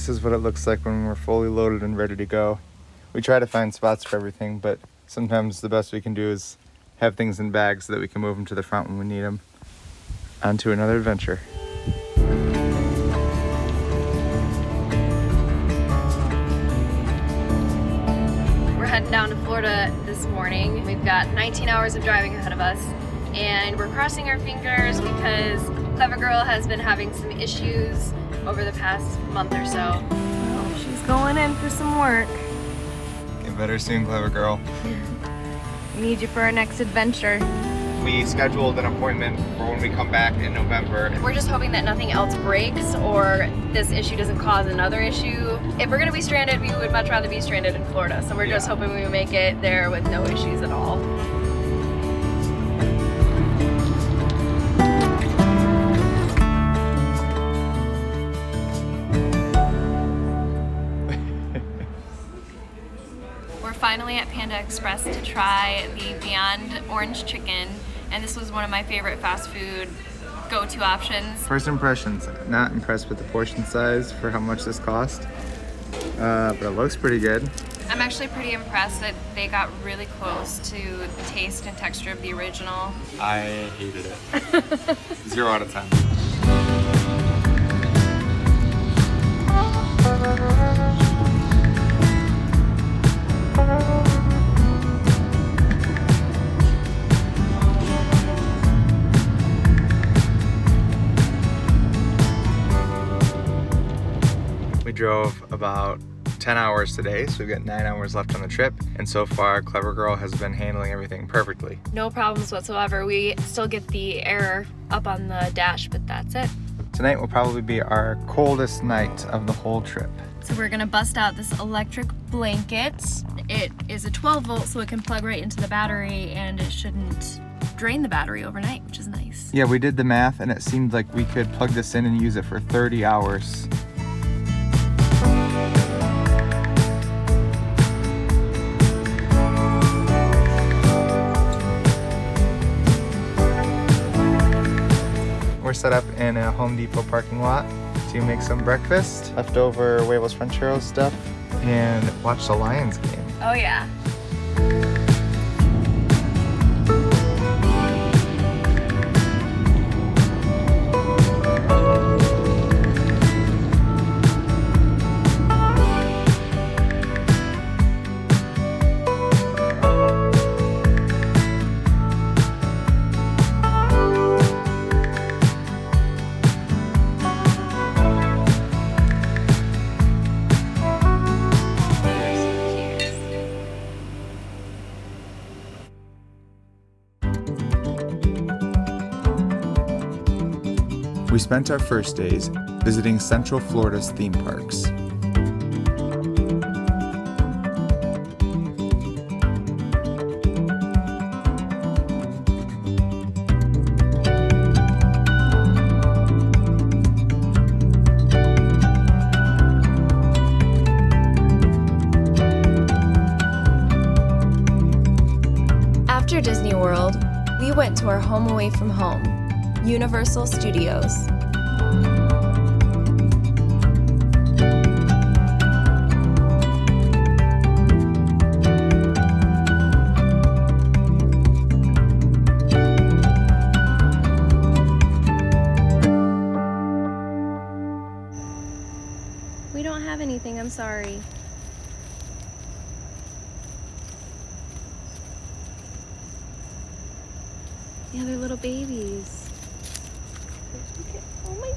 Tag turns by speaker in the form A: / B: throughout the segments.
A: this is what it looks like when we're fully loaded and ready to go. We try to find spots for everything, but sometimes the best we can do is have things in bags so that we can move them to the front when we need them. On to another adventure.
B: We're heading down to Florida this morning. We've got 19 hours of driving ahead of us, and we're crossing our fingers because Clever Girl has been having some issues over the past month or so. Oh, she's going in for some work.
A: Get better soon, Clever Girl.
B: We need you for our next adventure.
A: We scheduled an appointment for when we come back in November.
B: We're just hoping that nothing else breaks or this issue doesn't cause another issue. If we're gonna be stranded, we would much rather be stranded in Florida. So we're just hoping we make it there with no issues at all. We're finally at Panda Express to try the Beyond Orange Chicken. And this was one of my favorite fast food go-to options.
A: First impressions, not impressed with the portion size for how much this cost, but it looks pretty good.
B: I'm actually pretty impressed that they got really close to the taste and texture of the original.
A: I hated it. 0 out of 10. We drove about 10 hours today, so we've got 9 hours left on the trip, and so far Clever Girl has been handling everything perfectly.
B: No problems whatsoever. We still get the error up on the dash, but that's it.
A: Tonight will probably be our coldest night of the whole trip.
B: So we're gonna bust out this electric blanket. It is a 12 volt, so it can plug right into the battery, and it shouldn't drain the battery overnight, which is nice.
A: Yeah, we did the math, and it seemed like we could plug this in and use it for 30 hours. We're set up in a Home Depot parking lot to make some breakfast, leftover Huevos Rancheros stuff, and watch the Lions game.
B: Oh yeah.
A: We spent our first days visiting Central Florida's theme parks.
B: After Disney World, we went to our home away from home, Universal Studios. We don't have anything, I'm sorry. Yeah, they're little babies. Oh my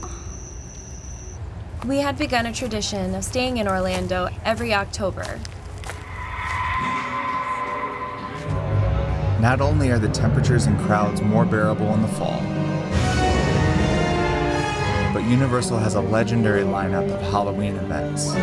B: God. We had begun a tradition of staying in Orlando every October.
A: Not only are the temperatures and crowds more bearable in the fall, but Universal has a legendary lineup of Halloween events.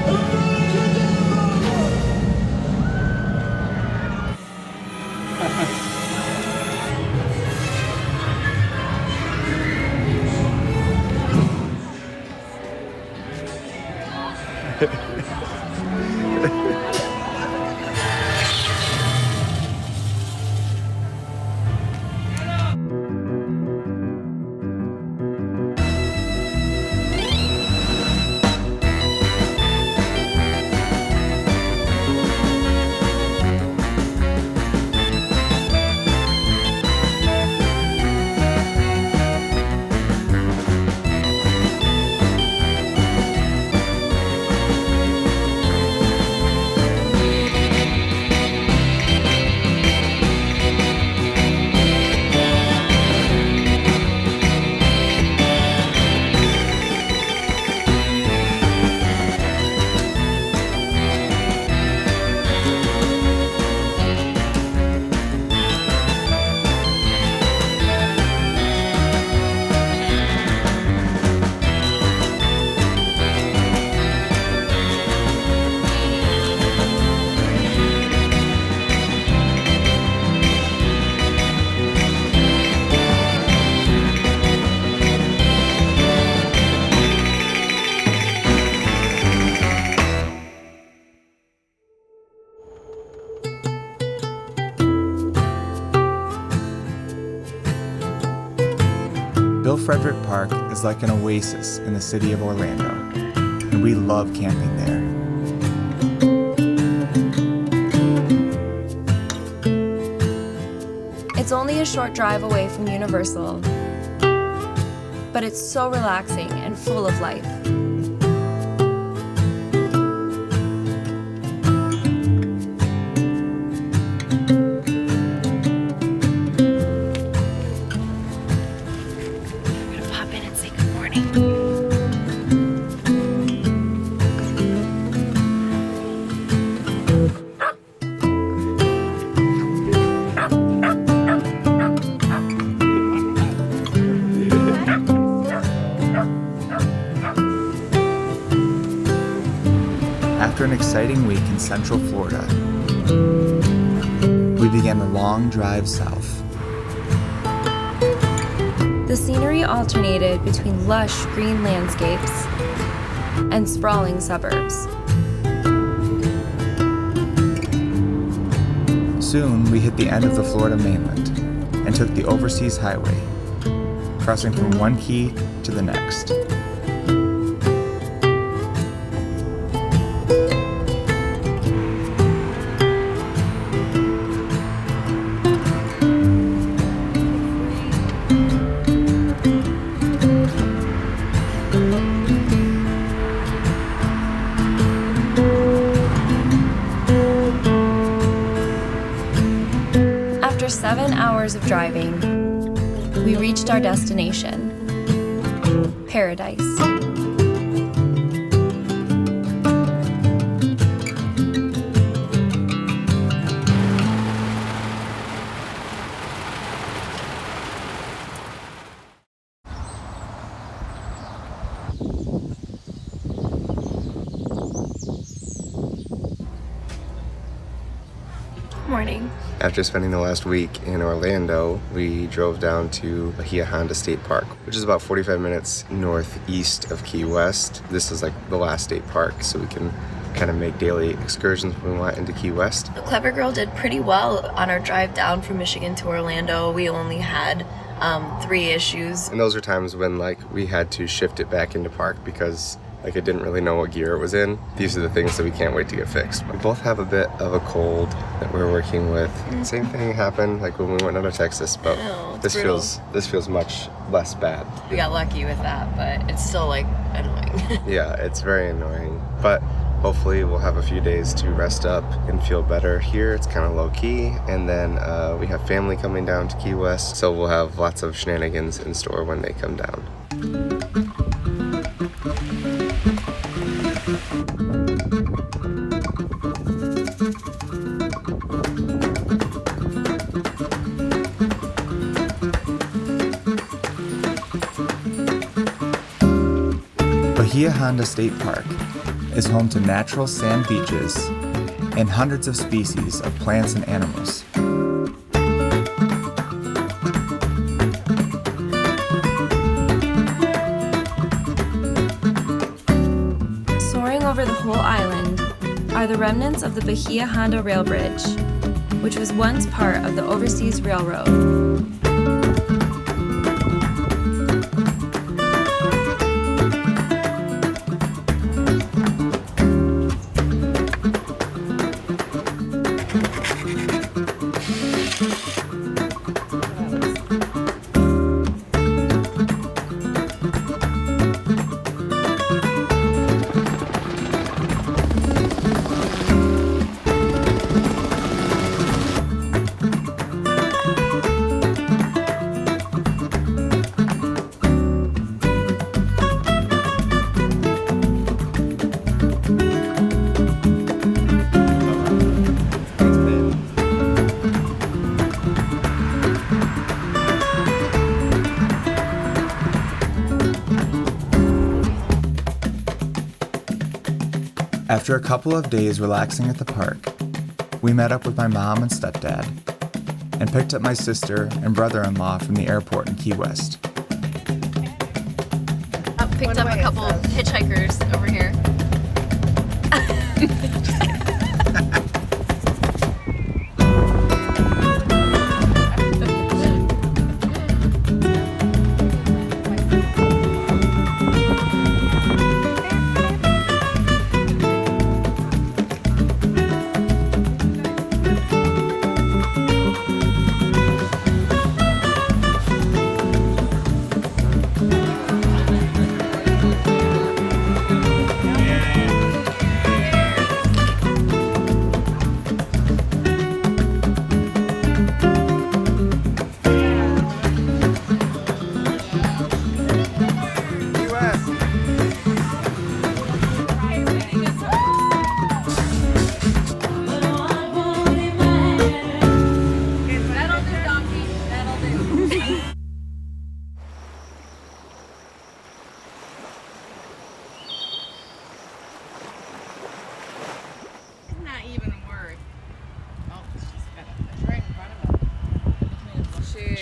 A: Frederick Park is like an oasis in the city of Orlando, and we love camping there.
B: It's only a short drive away from Universal, but it's so relaxing and full of life.
A: After an exciting week in Central Florida, we began the long drive south.
B: The scenery alternated between lush green landscapes and sprawling suburbs.
A: Soon, we hit the end of the Florida mainland and took the overseas highway, crossing from one key to the next.
B: After 7 hours of driving, we reached our destination, Paradise. Morning.
C: After spending the last week in Orlando, we drove down to Bahia Honda State Park, which is about 45 minutes northeast of Key West. This is like the last state park, so we can kind of make daily excursions when we want into Key West.
B: The Clever Girl did pretty well on our drive down from Michigan to Orlando. We only had 3 issues.
C: And those are times when like we had to shift it back into park because like it didn't really know what gear it was in. These are the things that we can't wait to get fixed. We both have a bit of a cold that we're working with. Same thing happened like when we went out of Texas, but this feels much less bad.
B: We got lucky with that, but it's still like annoying.
C: Yeah, it's very annoying, but hopefully we'll have a few days to rest up and feel better here. It's kind of low key, and then we have family coming down to Key West, so we'll have lots of shenanigans in store when they come down.
A: Bahia Honda State Park is home to natural sand beaches and hundreds of species of plants and animals.
B: Soaring over the whole island are the remnants of the Bahia Honda Rail Bridge, which was once part of the Overseas Railroad.
A: After a couple of days relaxing at the park, we met up with my mom and stepdad and picked up my sister and brother-in-law from the airport in Key West.
B: Picked up a couple hitchhikers over here.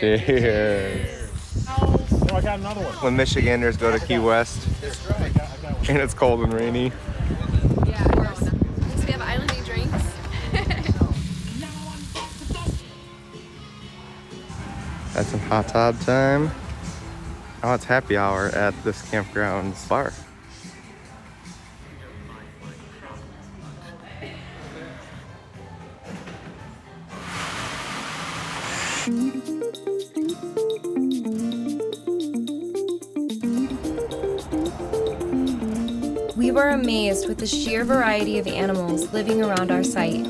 A: Cheers.
D: Oh, I got another one.
A: When Michiganders go to Key West and it's cold and rainy.
B: Yeah, of course. So we have islandy drinks.
A: That's some hot tub time. Oh, it's happy hour at this campground's bar.
B: We were amazed with the sheer variety of animals living around our site.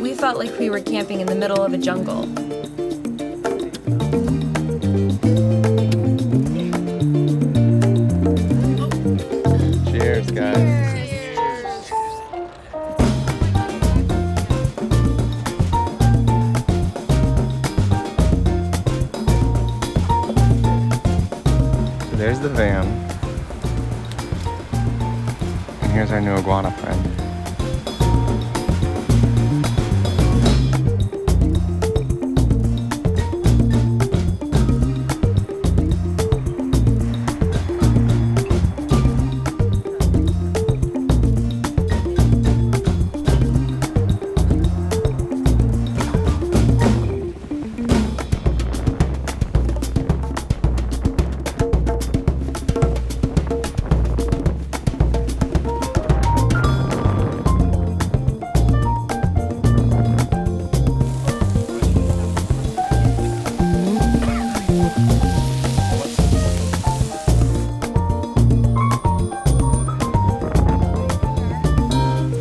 B: We felt like we were camping in the middle of a jungle.
A: Cheers, guys. So there's the van. And here's our new iguana friend.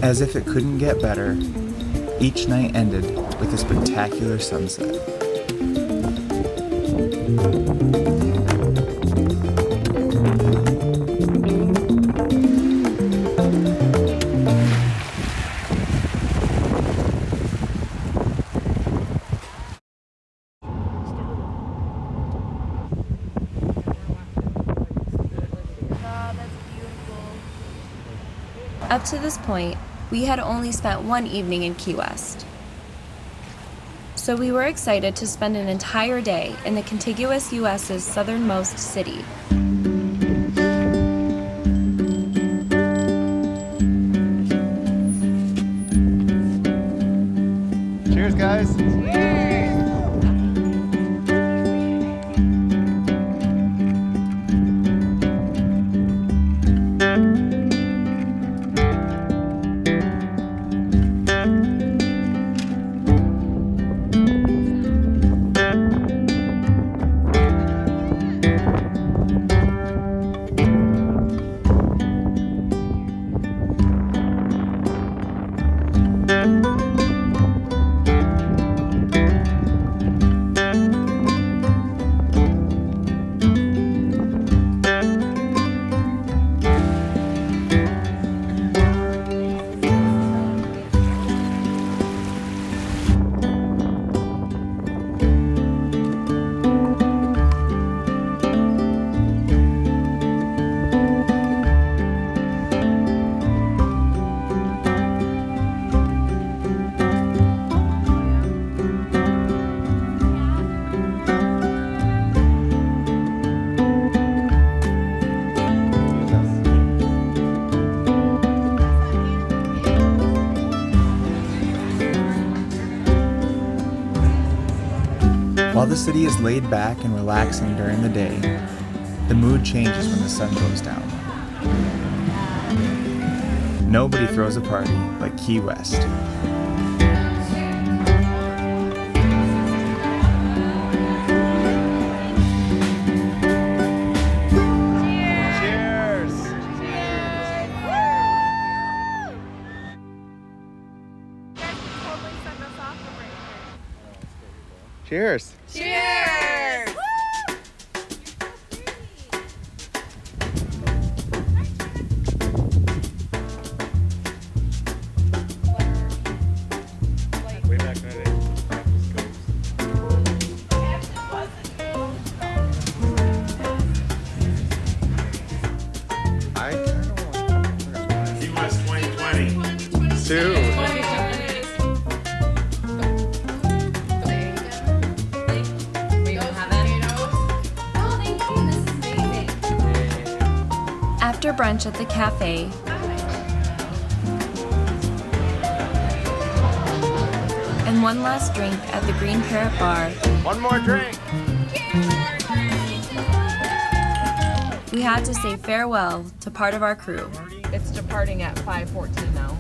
A: As if it couldn't get better, each night ended with a spectacular sunset.
B: Up to this point, we had only spent one evening in Key West. So we were excited to spend an entire day in the contiguous U.S.'s southernmost city.
A: Cheers, guys. While the city is laid back and relaxing during the day, the mood changes when the sun goes down. Nobody throws a party like Key West. Cheers.
B: Cheers!
D: Way back in the day.
A: I kind of want
D: Key West 2020.
A: two.
B: After brunch at the cafe, and one last drink at the Green Parrot Bar,
A: One more drink.
B: we had to say farewell to part of our crew.
E: It's departing at 5:14 now.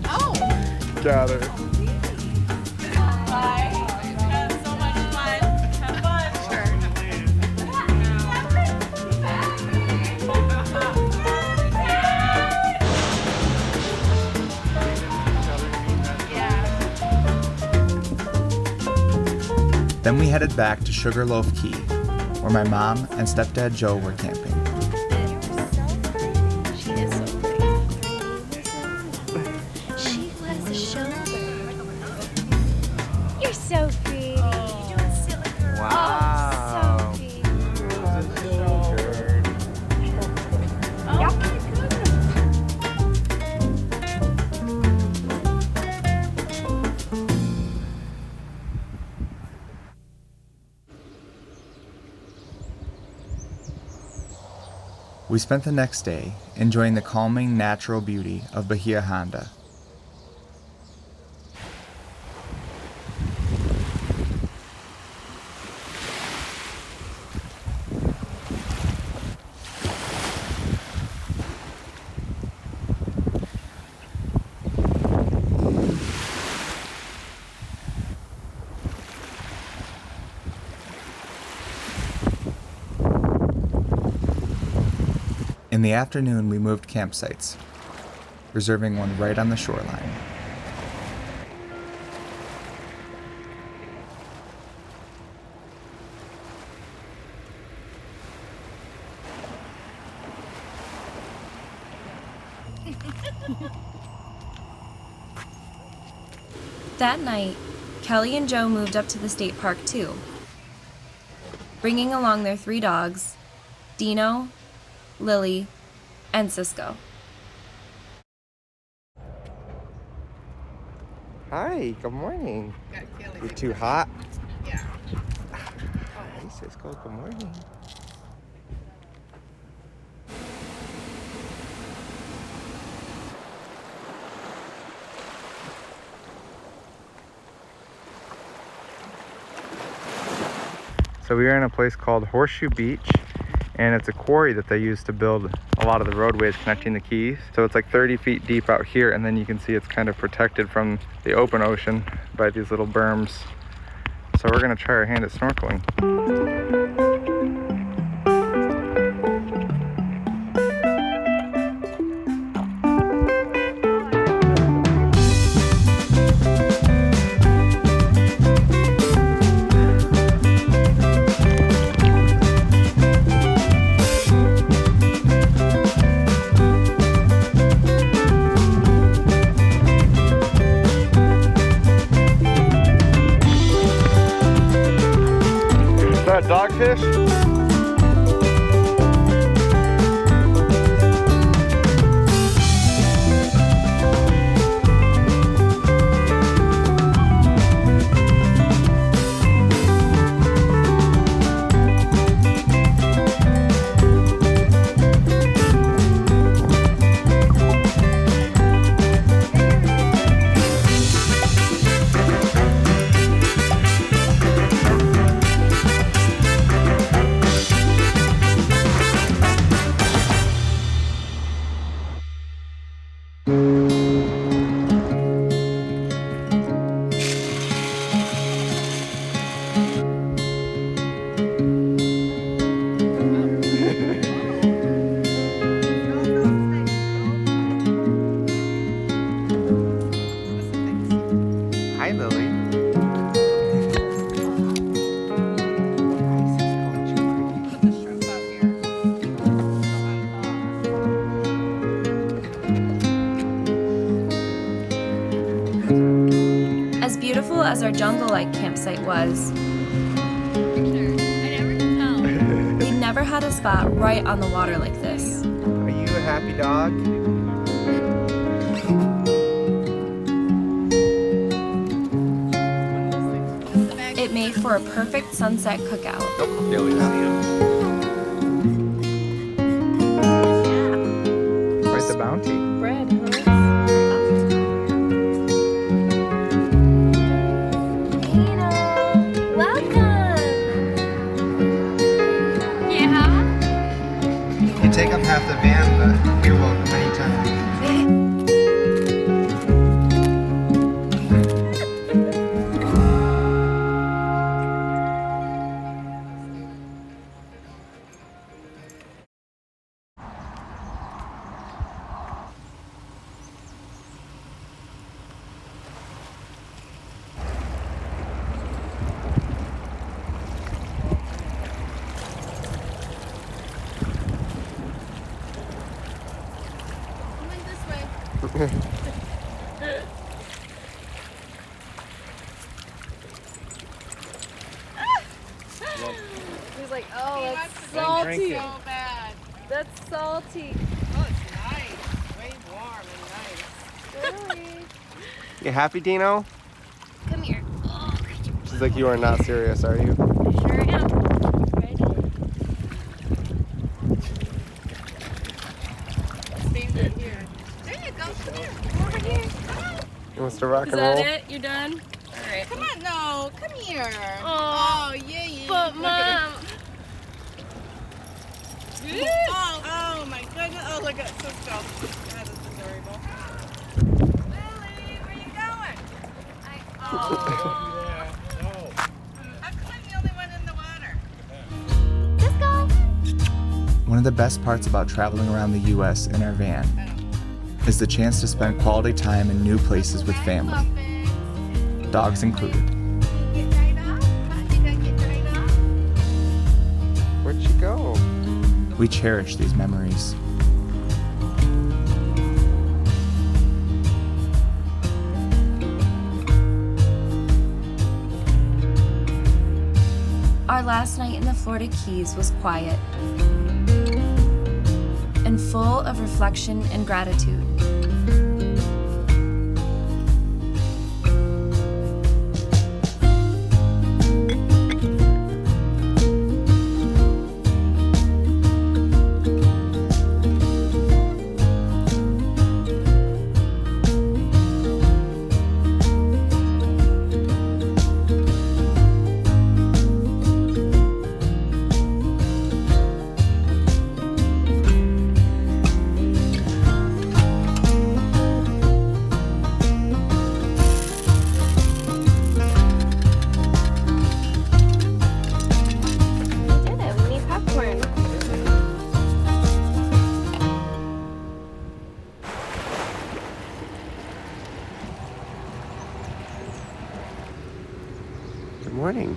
A: Got it. Then we headed back to Sugarloaf Key, where my mom and stepdad Joe were camping.
B: She is so pretty. She was a shoulder. You're so pretty. You're doing silly girl.
A: Wow.
B: Oh, so pretty. Oh my goodness.
A: We spent the next day enjoying the calming natural beauty of Bahia Honda. In the afternoon, we moved campsites, reserving one right on the shoreline.
B: That night, Kelley and Joe moved up to the state park too, bringing along their 3 dogs, Dino, Lily, and Cisco.
C: Hi, good morning. You're too hot?
E: Yeah.
C: Hey, Cisco, good morning.
A: So we are in a place called Horseshoe Beach, and it's a quarry that they use to build a lot of the roadways connecting the keys. So it's like 30 feet deep out here, and then you can see it's kind of protected from the open ocean by these little berms. So we're gonna try our hand at snorkeling. Is that dogfish?
C: Hi, Lily.
B: As beautiful as our jungle-like campsite was, we never had a spot right on the water like this.
C: Are you a happy dog?
B: It made for a perfect sunset cookout.
C: Nope, Kayleigh.
A: bounty.
B: Bread, huh? Welcome! Yeah?
A: You take up half the van, but you're welcome anytime.
B: He's like, oh, that's
D: Drink
B: salty.
D: it.
E: So bad.
B: That's salty.
E: Oh, it's nice. Way warm and nice.
B: Really?
C: You happy, Dino?
B: Come here. Oh,
C: She's like, you are not serious, are you?
B: sure am. Ready?
E: Stand right here. There you go. Come here. Come over here.
C: He wants to rock
B: Is
C: and roll.
B: that it? You done? All right.
E: Come on, no. Come here.
B: Aw.
E: Oh, yeah, yeah.
B: But
E: Look at
B: Mom.
E: him. Oh my goodness. Oh, look at Cisco. God, this is adorable. Lily, where you going? Oh.
D: No.
E: How come I'm the only one in the water?
A: One of the best parts about traveling around the U.S. in our van is the chance to spend quality time in new places with family, dogs included.
E: Get right off? Huh? You gotta get right off?
C: Where'd she go?
A: We cherish these memories.
B: Our last night in the Florida Keys was quiet and full of reflection and gratitude.
C: Good morning.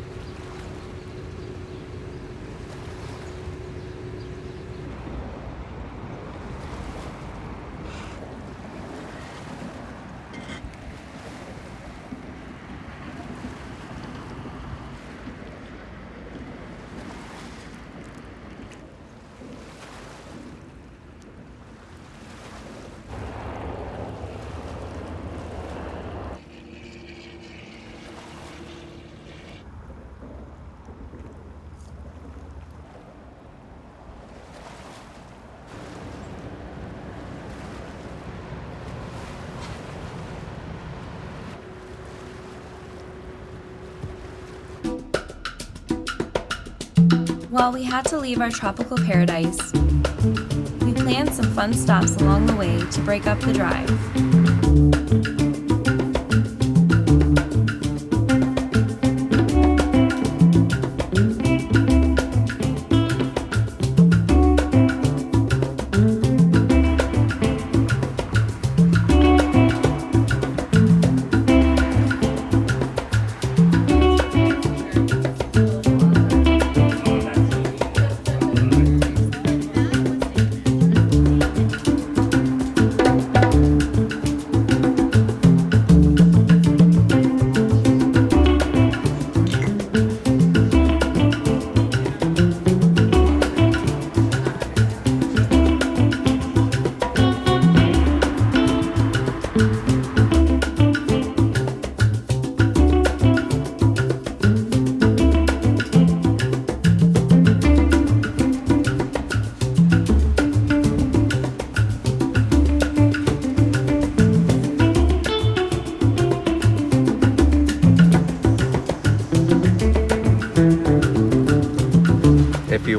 B: While we had to leave our tropical paradise, we planned some fun stops along the way to break up the drive.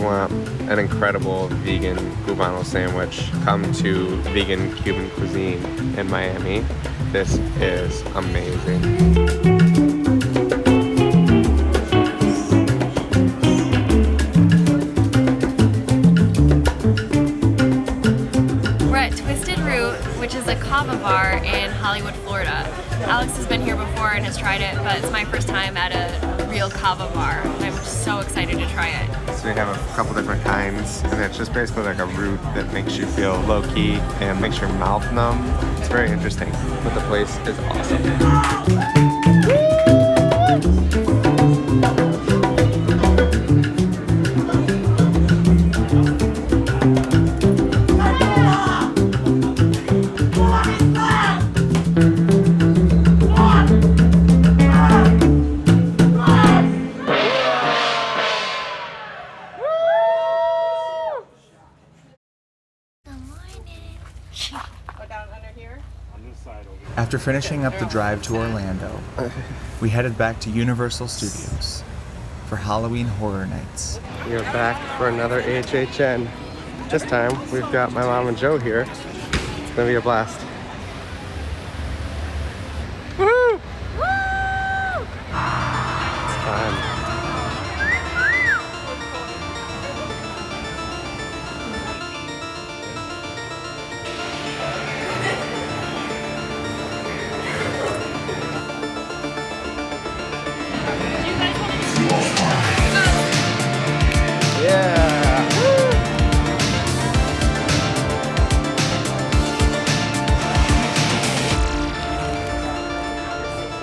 C: want an incredible vegan cubano sandwich, come to vegan Cuban cuisine in Miami. This is amazing.
B: Which is a kava bar in Hollywood, Florida. Alex has been here before and has tried it, but it's my first time at a real kava bar. I'm so excited to try it.
C: So we have a couple different kinds, and it's just basically like a root that makes you feel low-key and makes your mouth numb. It's very interesting, but the place is awesome.
A: After finishing up the drive to Orlando, we headed back to Universal Studios for Halloween Horror Nights.
C: We are back for another HHN. This time, we've got my mom and Joe here. It's gonna be a blast. Woo! Woo! It's fun.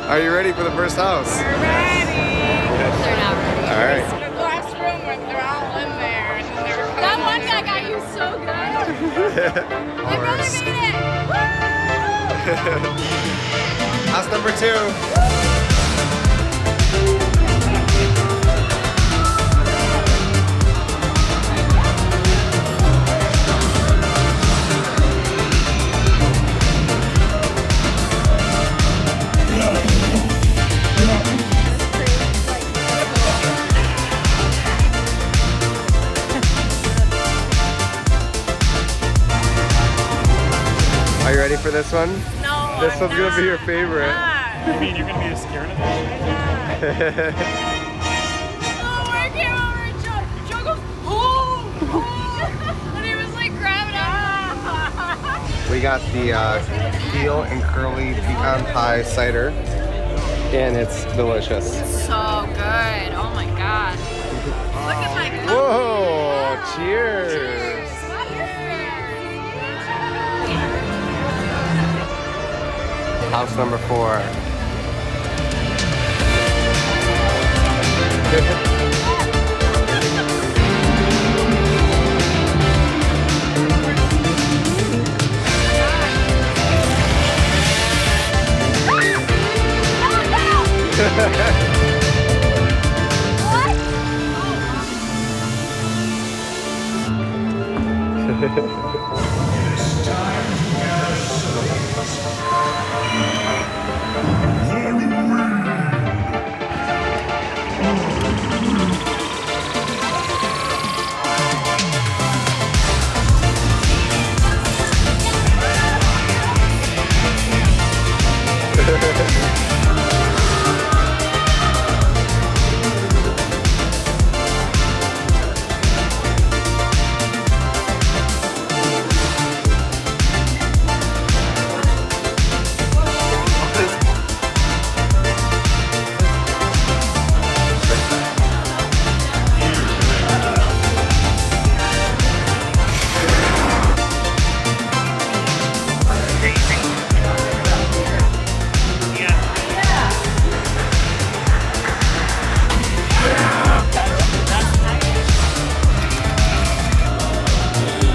C: Are you ready for the first house?
E: We're ready.
B: They're not ready.
C: All right.
E: The glass room where they're all in there. And then they're
B: That one guy got you so good. My brother made it.
C: House number 2. Are you ready for this one?
E: No,
C: This one's gonna be your favorite.
D: You mean you're gonna be scared of it?
B: Oh, I came over and Joe goes, oh! And he was like grabbing it.
C: We got the Peel and Curly Pecan Pie Cider, and it's delicious.
B: So good. Oh my god. Look at my cup.
C: Whoa! Cheers! House number 4.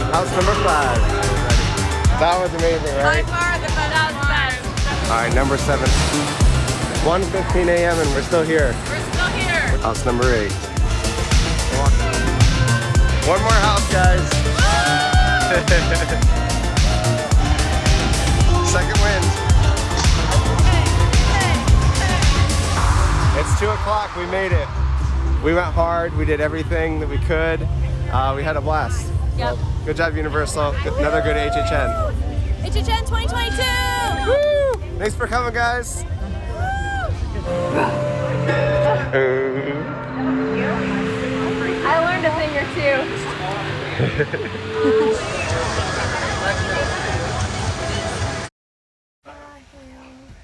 C: House number 5. That was amazing,
E: by
C: right?
E: far the best.
C: All right, number 7. 1:15 a.m. and we're still here.
E: We're still here.
C: House number 8. One more house, guys. Second wind. It's 2 o'clock. We made it. We went hard. We did everything that we could. We had a blast.
B: Yep.
C: Good job, Universal. Another good HHN.
B: HHN 2022!
C: Woo! Thanks for coming, guys.
B: I learned a thing or two.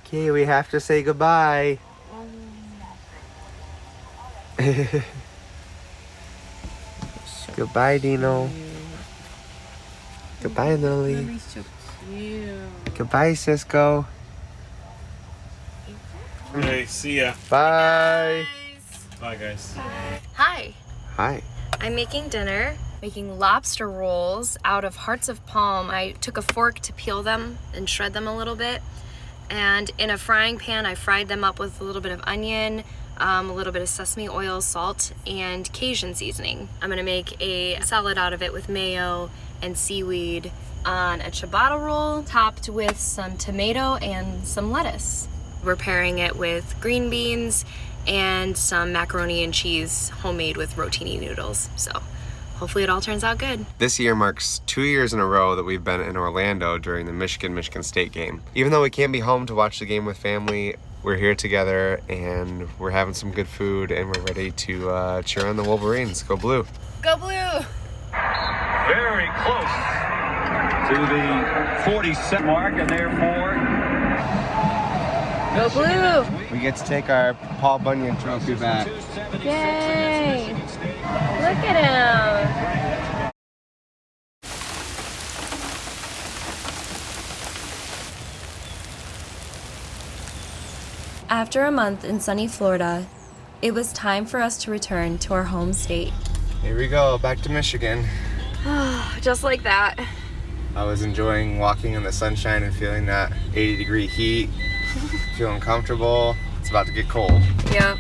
C: Okay, we have to say goodbye. Goodbye, Dino. Goodbye, Lily.
E: So cute.
C: Goodbye, Cisco.
D: Hey, see ya.
C: Bye.
D: Bye, guys.
B: Hi.
C: Hi.
B: I'm making dinner, making lobster rolls out of hearts of palm. I took a fork to peel them and shred them a little bit. And in a frying pan, I fried them up with a little bit of onion, a little bit of sesame oil, salt, and Cajun seasoning. I'm gonna make a salad out of it with mayo and seaweed on a ciabatta roll, topped with some tomato and some lettuce. We're pairing it with green beans and some macaroni and cheese, homemade with rotini noodles. So hopefully it all turns out good.
C: This year marks 2 years in a row that we've been in Orlando during the Michigan State game. Even though we can't be home to watch the game with family, we're here together and we're having some good food and we're ready to cheer on the Wolverines. Go Blue.
B: Go Blue!
F: Very close to the 40-second mark, and therefore
B: Go Blue!
C: We get to take our Paul Bunyan trophy back.
B: Yay! Look at him! After a month in sunny Florida, it was time for us to return to our home state.
C: Here we go, back to Michigan.
B: Just like that.
C: I was enjoying walking in the sunshine and feeling that 80-degree heat, feeling comfortable. It's about to get cold.
B: Yep.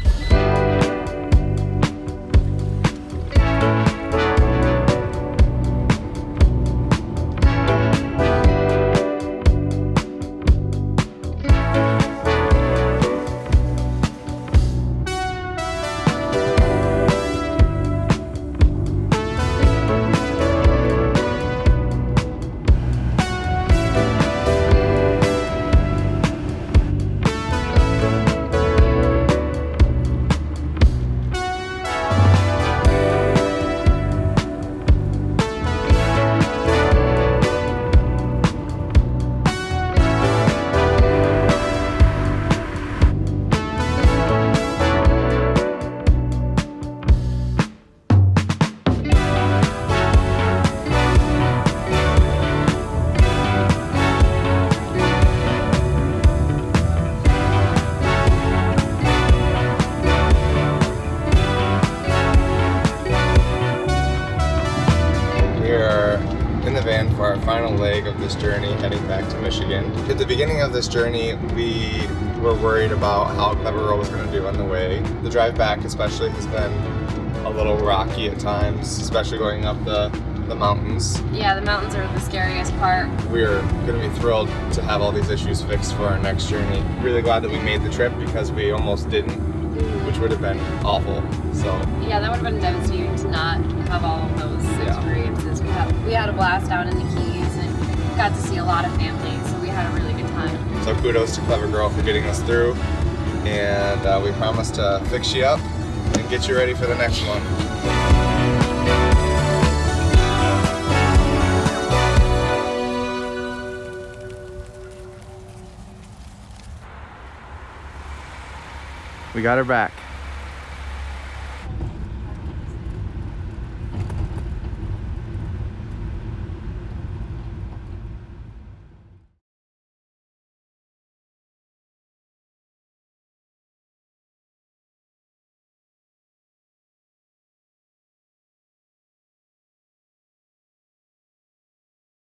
C: For our final leg of this journey heading back to Michigan. At the beginning of this journey, we were worried about how Clever Girl was going to do on the way. The drive back especially has been a little rocky at times, especially going up the mountains.
B: Yeah, the mountains are the scariest part.
C: We're going to be thrilled to have all these issues fixed for our next journey. Really glad that we made the trip because we almost didn't, which would have been awful. So
B: yeah, that would have been devastating to not have all of those experiences. We had a blast out in the Keys and got to see a lot of family, so we had a really good time.
C: So kudos to Clever Girl for getting us through, and we promise to fix you up and get you ready for the next one. We got her back.